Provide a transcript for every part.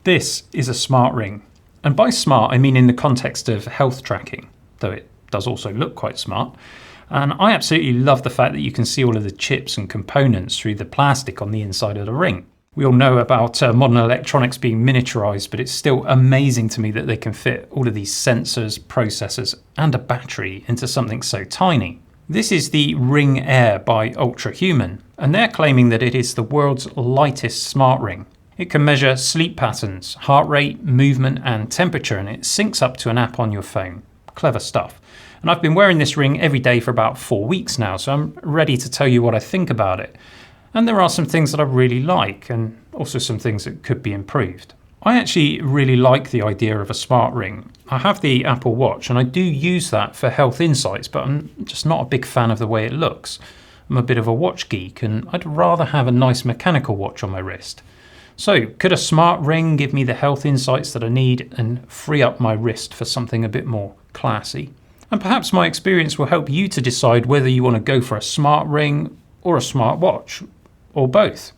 This is a smart ring. And by smart, I mean in the context of health tracking, though it does also look quite smart. And I absolutely love the fact that you can see all of the chips and components through the plastic on the inside of the ring. We all know about modern electronics being miniaturized, but it's still amazing to me that they can fit all of these sensors, processors, and a battery into something so tiny. This is the Ring Air by ULTRAHUMAN, and they're claiming that it is the world's lightest smart ring. It can measure sleep patterns, heart rate, movement, and temperature, and it syncs up to an app on your phone. Clever stuff. And I've been wearing this ring every day for about 4 weeks now, so I'm ready to tell you what I think about it. And there are some things that I really like, and also some things that could be improved. I actually really like the idea of a smart ring. I have the Apple Watch, and I do use that for health insights, but I'm just not a big fan of the way it looks. I'm a bit of a watch geek, and I'd rather have a nice mechanical watch on my wrist. So, could a smart ring give me the health insights that I need and free up my wrist for something a bit more classy? And perhaps my experience will help you to decide whether you want to go for a smart ring or a smart watch, or both.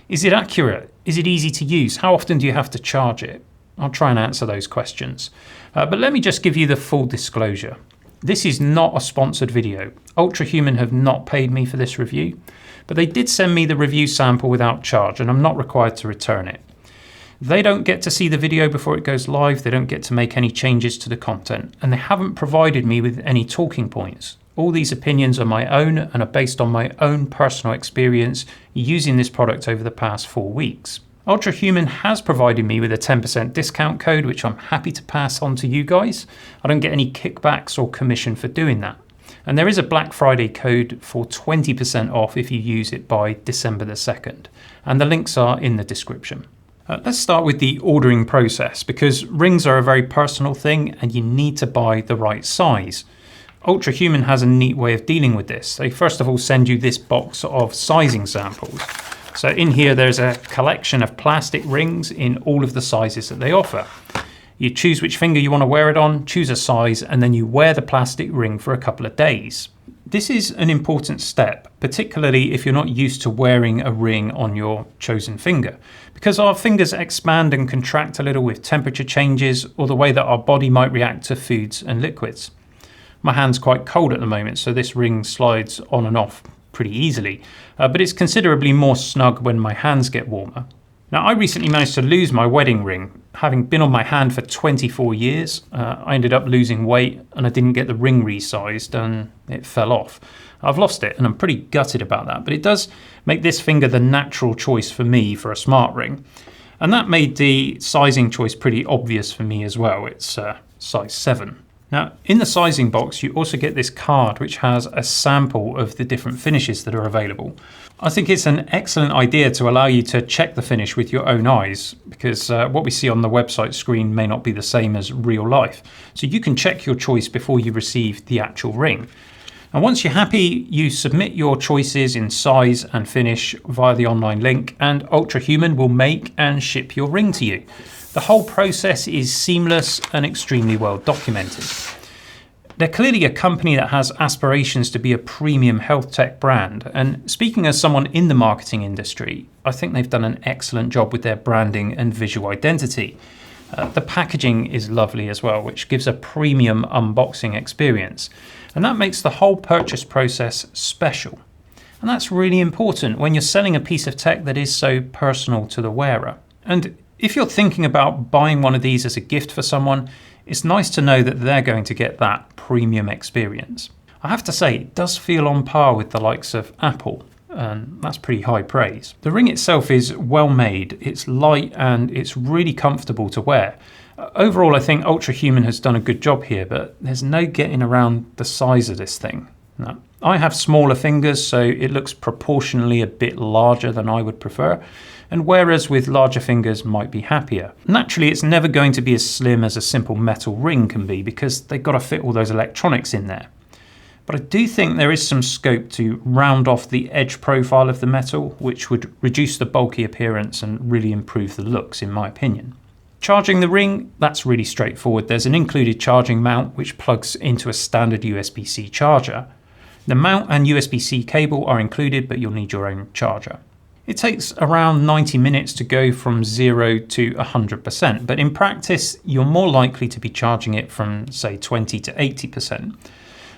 Is it accurate? Is it easy to use? How often do you have to charge it? I'll try and answer those questions. But let me just give you the full disclosure. This is not a sponsored video. ULTRAHUMAN have not paid me for this review, but they did send me the review sample without charge, and I'm not required to return it. They don't get to see the video before it goes live, they don't get to make any changes to the content, and they haven't provided me with any talking points. All these opinions are my own and are based on my own personal experience using this product over the past 4 weeks. ULTRAHUMAN has provided me with a 10% discount code, which I'm happy to pass on to you guys. I don't get any kickbacks or commission for doing that. And there is a Black Friday code for 20% off if you use it by December the 2nd. And the links are in the description. Let's start with the ordering process, because rings are a very personal thing and you need to buy the right size. ULTRAHUMAN has a neat way of dealing with this. They first of all send you this box of sizing samples. So in here there's a collection of plastic rings in all of the sizes that they offer. You choose which finger you want to wear it on, choose a size, and then you wear the plastic ring for a couple of days. This is an important step, particularly if you're not used to wearing a ring on your chosen finger, because our fingers expand and contract a little with temperature changes or the way that our body might react to foods and liquids. My hand's quite cold at the moment, so this ring slides on and off pretty easily, but it's considerably more snug when my hands get warmer. Now, I recently managed to lose my wedding ring. Having been on my hand for 24 years, I ended up losing weight and I didn't get the ring resized and it fell off. I've lost it and I'm pretty gutted about that, but it does make this finger the natural choice for me for a smart ring. And that made the sizing choice pretty obvious for me as well. It's size 7. Now, in the sizing box, you also get this card which has a sample of the different finishes that are available. I think it's an excellent idea to allow you to check the finish with your own eyes, because what we see on the website screen may not be the same as real life. So you can check your choice before you receive the actual ring. And once you're happy, you submit your choices in size and finish via the online link, and ULTRAHUMAN will make and ship your ring to you. The whole process is seamless and extremely well documented. They're clearly a company that has aspirations to be a premium health tech brand, and speaking as someone in the marketing industry, I think they've done an excellent job with their branding and visual identity. The packaging is lovely as well, which gives a premium unboxing experience, and that makes the whole purchase process special. And that's really important when you're selling a piece of tech that is so personal to the wearer. And if you're thinking about buying one of these as a gift for someone, it's nice to know that they're going to get that premium experience. I have to say, it does feel on par with the likes of Apple, and that's pretty high praise. The ring itself is well made, it's light, and it's really comfortable to wear. Overall, I think ULTRAHUMAN has done a good job here, but there's no getting around the size of this thing. Now, I have smaller fingers, so it looks proportionally a bit larger than I would prefer, and wearers with larger fingers might be happier. Naturally, it's never going to be as slim as a simple metal ring can be, because they've got to fit all those electronics in there. But I do think there is some scope to round off the edge profile of the metal, which would reduce the bulky appearance and really improve the looks, in my opinion. Charging the ring, that's really straightforward. There's an included charging mount which plugs into a standard USB-C charger. The mount and USB-C cable are included, but you'll need your own charger. It takes around 90 minutes to go from 0 to 100%, but in practice, you're more likely to be charging it from, say, 20 to 80%.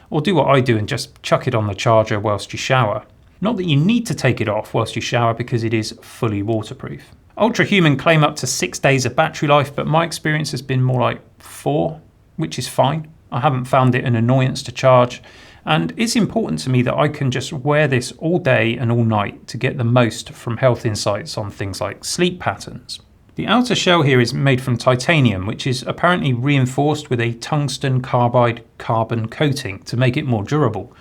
Or do what I do and just chuck it on the charger whilst you shower. Not that you need to take it off whilst you shower because it is fully waterproof. ULTRAHUMAN claim up to 6 days of battery life, but my experience has been more like 4, which is fine. I haven't found it an annoyance to charge. And it's important to me that I can just wear this all day and all night to get the most from health insights on things like sleep patterns. The outer shell here is made from titanium, which is apparently reinforced with a tungsten carbide carbon coating to make it more durable.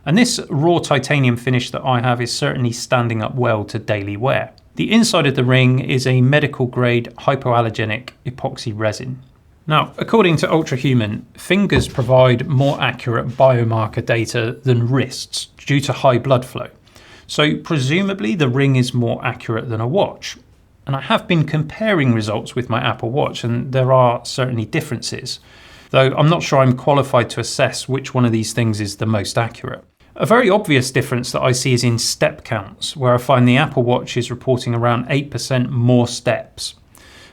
And this raw titanium finish that I have is certainly standing up well to daily wear. The inside of the ring is a medical grade hypoallergenic epoxy resin. Now, according to ULTRAHUMAN, fingers provide more accurate biomarker data than wrists due to high blood flow. So presumably the ring is more accurate than a watch. And I have been comparing results with my Apple Watch, and there are certainly differences, though I'm not sure I'm qualified to assess which one of these things is the most accurate. A very obvious difference that I see is in step counts, where I find the Apple Watch is reporting around 8% more steps.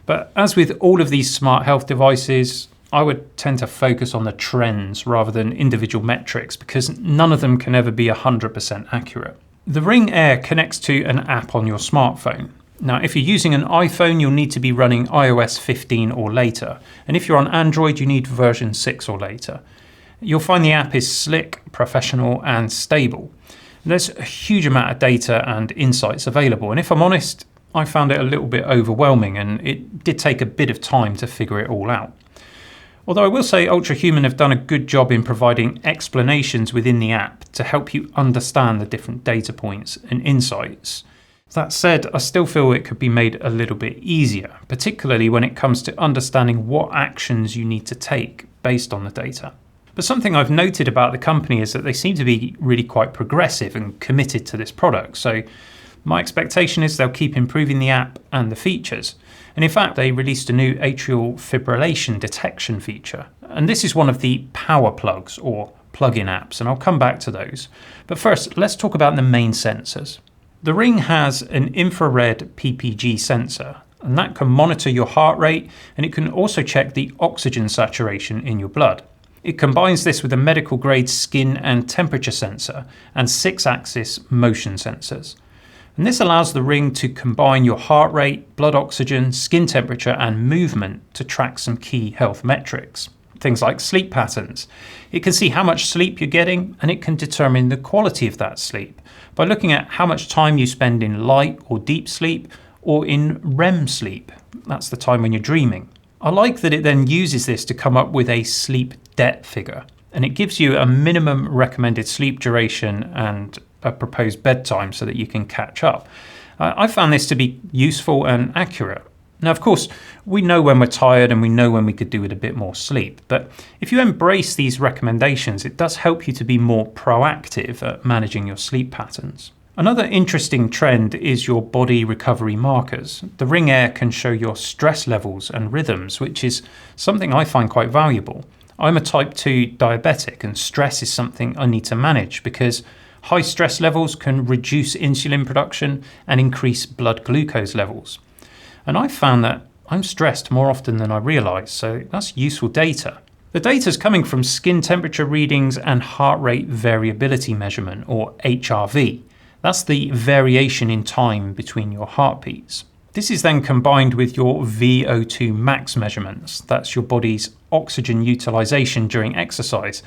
But as with all of these smart health devices, I would tend to focus on the trends rather than individual metrics because none of them can ever be 100% accurate. The Ring Air connects to an app on your smartphone. Now, if you're using an iPhone, you'll need to be running iOS 15 or later. And if you're on Android, you need version 6 or later. You'll find the app is slick, professional, and stable. There's a huge amount of data and insights available. And if I'm honest, I found it a little bit overwhelming, and it did take a bit of time to figure it all out. Although I will say ULTRAHUMAN have done a good job in providing explanations within the app to help you understand the different data points and insights. That said, I still feel it could be made a little bit easier, particularly when it comes to understanding what actions you need to take based on the data. But something I've noted about the company is that they seem to be really quite progressive and committed to this product. So my expectation is they'll keep improving the app and the features. And in fact, they released a new atrial fibrillation detection feature. And this is one of the power plugs or plug-in apps, and I'll come back to those. But first, let's talk about the main sensors. The Ring has an infrared PPG sensor, and that can monitor your heart rate, and it can also check the oxygen saturation in your blood. It combines this with a medical grade skin and temperature sensor and 6-axis motion sensors. And this allows the Ring to combine your heart rate, blood oxygen, skin temperature, and movement to track some key health metrics. Things like sleep patterns. It can see how much sleep you're getting, and it can determine the quality of that sleep by looking at how much time you spend in light or deep sleep or in REM sleep. That's the time when you're dreaming. I like that it then uses this to come up with a sleep debt figure, and it gives you a minimum recommended sleep duration and a proposed bedtime so that you can catch up. I found this to be useful and accurate. Now, of course, we know when we're tired and we know when we could do with a bit more sleep, but if you embrace these recommendations, it does help you to be more proactive at managing your sleep patterns. Another interesting trend is your body recovery markers. The Ring Air can show your stress levels and rhythms, which is something I find quite valuable. I'm a type 2 diabetic, and stress is something I need to manage because high stress levels can reduce insulin production and increase blood glucose levels. And I've found that I'm stressed more often than I realise, so that's useful data. The data is coming from skin temperature readings and heart rate variability measurement, or HRV. That's the variation in time between your heartbeats. This is then combined with your VO2 max measurements. That's your body's oxygen utilisation during exercise.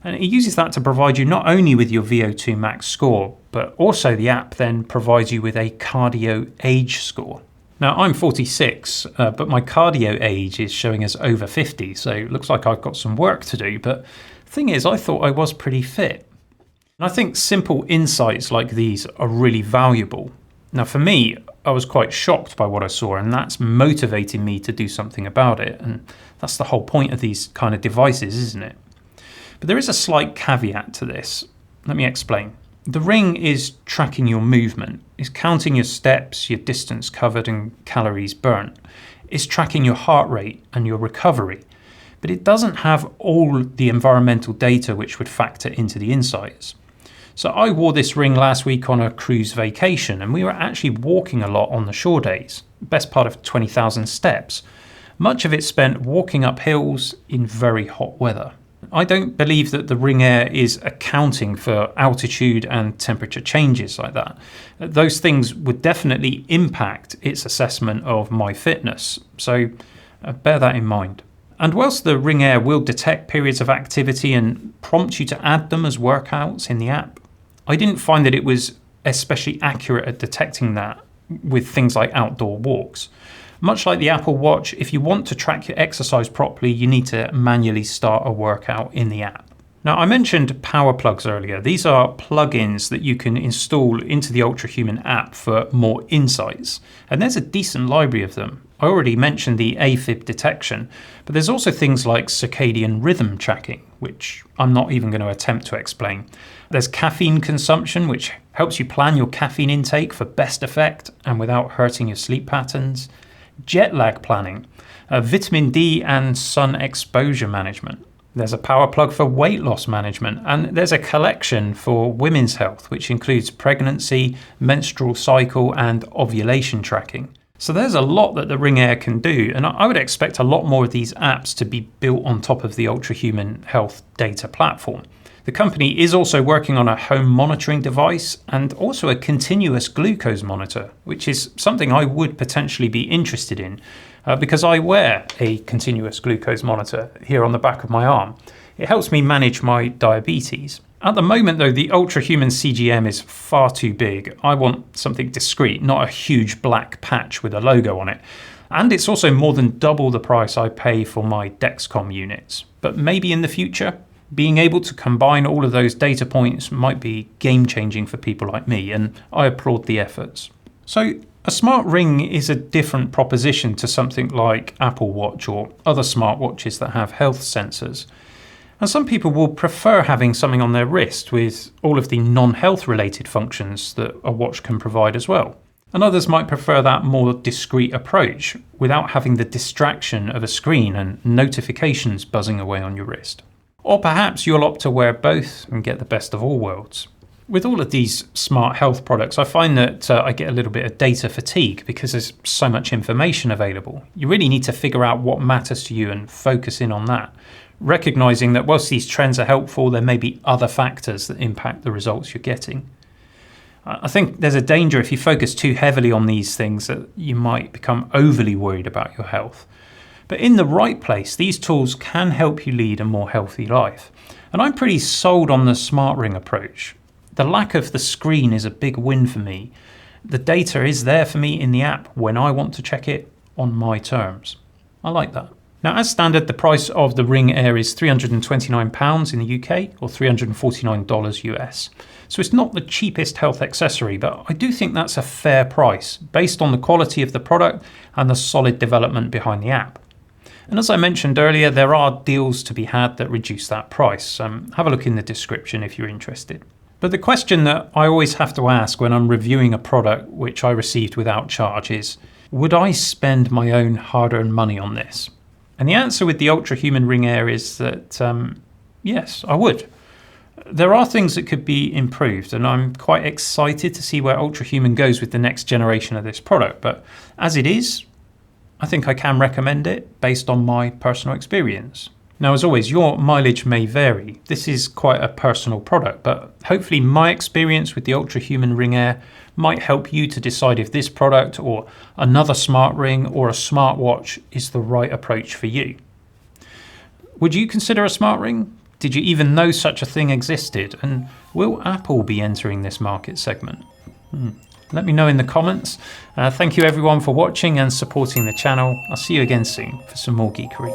And it uses that to provide you not only with your VO2 max score, but also the app then provides you with a cardio age score. Now, I'm 46, but my cardio age is showing as over 50, so it looks like I've got some work to do. But the thing is, I thought I was pretty fit. And I think simple insights like these are really valuable. Now, for me, I was quite shocked by what I saw, and that's motivating me to do something about it. And that's the whole point of these kind of devices, isn't it? But there is a slight caveat to this. Let me explain. The Ring is tracking your movement. It's counting your steps, your distance covered, and calories burnt. It's tracking your heart rate and your recovery. But it doesn't have all the environmental data which would factor into the insights. So I wore this ring last week on a cruise vacation, and we were actually walking a lot on the shore days, best part of 20,000 steps. Much of it spent walking up hills in very hot weather. I don't believe that the Ring Air is accounting for altitude and temperature changes like that. Those things would definitely impact its assessment of my fitness, so bear that in mind. And whilst the Ring Air will detect periods of activity and prompt you to add them as workouts in the app, I didn't find that it was especially accurate at detecting that with things like outdoor walks. Much like the Apple Watch, if you want to track your exercise properly, you need to manually start a workout in the app. Now, I mentioned power plugs earlier. These are plugins that you can install into the ULTRAHUMAN app for more insights. And there's a decent library of them. I already mentioned the AFib detection, but there's also things like circadian rhythm tracking, which I'm not even going to attempt to explain. There's caffeine consumption, which helps you plan your caffeine intake for best effect and without hurting your sleep patterns. Jet lag planning, vitamin D and sun exposure management. There's a power plug for weight loss management, and there's a collection for women's health, which includes pregnancy, menstrual cycle, and ovulation tracking. So there's a lot that the Ring Air can do, and I would expect a lot more of these apps to be built on top of the ULTRAHUMAN health data platform. The company is also working on a home monitoring device and also a continuous glucose monitor, which is something I would potentially be interested in because I wear a continuous glucose monitor here on the back of my arm. It helps me manage my diabetes. At the moment though, the ULTRAHUMAN CGM is far too big. I want something discreet, not a huge black patch with a logo on it. And it's also more than double the price I pay for my Dexcom units. But maybe in the future, being able to combine all of those data points might be game-changing for people like me, and I applaud the efforts. So a smart ring is a different proposition to something like Apple Watch or other smartwatches that have health sensors. And some people will prefer having something on their wrist with all of the non-health related functions that a watch can provide as well. And others might prefer that more discreet approach without having the distraction of a screen and notifications buzzing away on your wrist. Or perhaps you'll opt to wear both and get the best of all worlds. With all of these smart health products, I find that I get a little bit of data fatigue because there's so much information available. You really need to figure out what matters to you and focus in on that, recognizing that whilst these trends are helpful, there may be other factors that impact the results you're getting. I think there's a danger if you focus too heavily on these things that you might become overly worried about your health. But in the right place, these tools can help you lead a more healthy life. And I'm pretty sold on the smart ring approach. The lack of the screen is a big win for me. The data is there for me in the app when I want to check it on my terms. I like that. Now, as standard, the price of the Ring Air is £329 in the UK or $349 US. So it's not the cheapest health accessory, but I do think that's a fair price based on the quality of the product and the solid development behind the app. And as I mentioned earlier, there are deals to be had that reduce that price. Have a look in the description if you're interested. But the question that I always have to ask when I'm reviewing a product which I received without charge is, would I spend my own hard-earned money on this? And the answer with the ULTRAHUMAN Ring Air is that yes, I would. There are things that could be improved, and I'm quite excited to see where ULTRAHUMAN goes with the next generation of this product. But as it is, I think I can recommend it based on my personal experience. Now, as always, your mileage may vary. This is quite a personal product, but hopefully my experience with the ULTRAHUMAN Ring Air might help you to decide if this product or another smart ring or a smartwatch is the right approach for you. Would you consider a smart ring? Did you even know such a thing existed? And will Apple be entering this market segment? Let me know in the comments. Thank you everyone for watching and supporting the channel. I'll see you again soon for some more geekery.